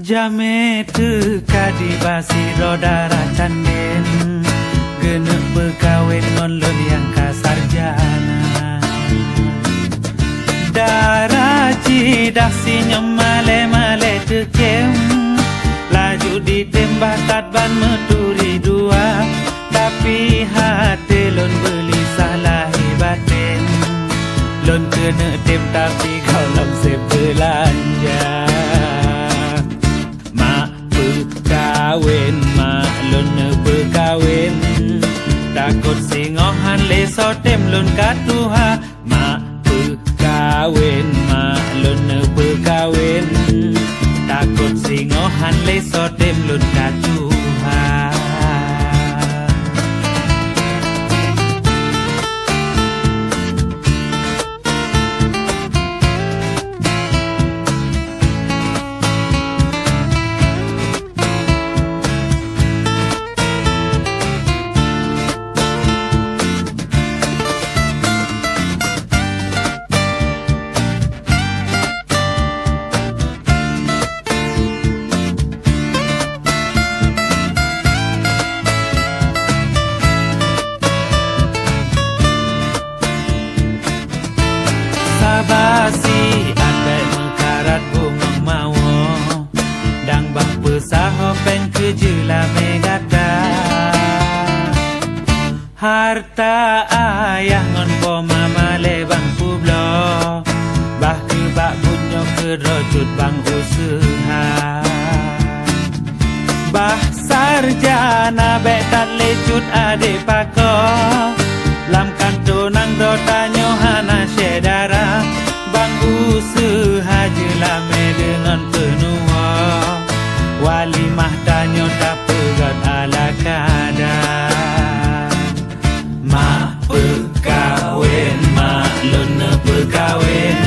Jame kadi basi roda racanen Genek berkawin ngon yang kasarjana Daraji dah sinyum male-male tekem Laju ditembak tat ban meturi dua Tapi hati lon beli salah batin Lon kena tem tapi kau lam sebelanja Kawin mak lun berkawin Takut singohan leso tem lun katuha Mak berkawin mak lun berkawin Takut singohan leso tem lun katuha Basi andai mekarat bungong mawo Dang bah pesaho pen kejela megada Harta ayah ngon po mama lebang publo Bah ke bak bunyo ke rojut bang usaha Bah sarjana betat lecut ade pako Lam kanto nang do tanyo hana syedara Bang usaha jelame dengan penua Walimah tanyo tak pegat ala kadar Mak berkawin, mak lun berkawin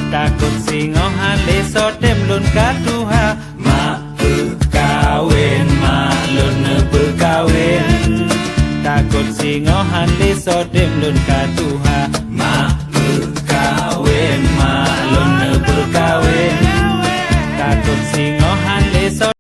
Takut singohan leso tem lun katuha Mak berkawin, mak lun berkawin Takut singohan leso dem lun katuha Mak berkawin, mak lun berkawin Takut singohan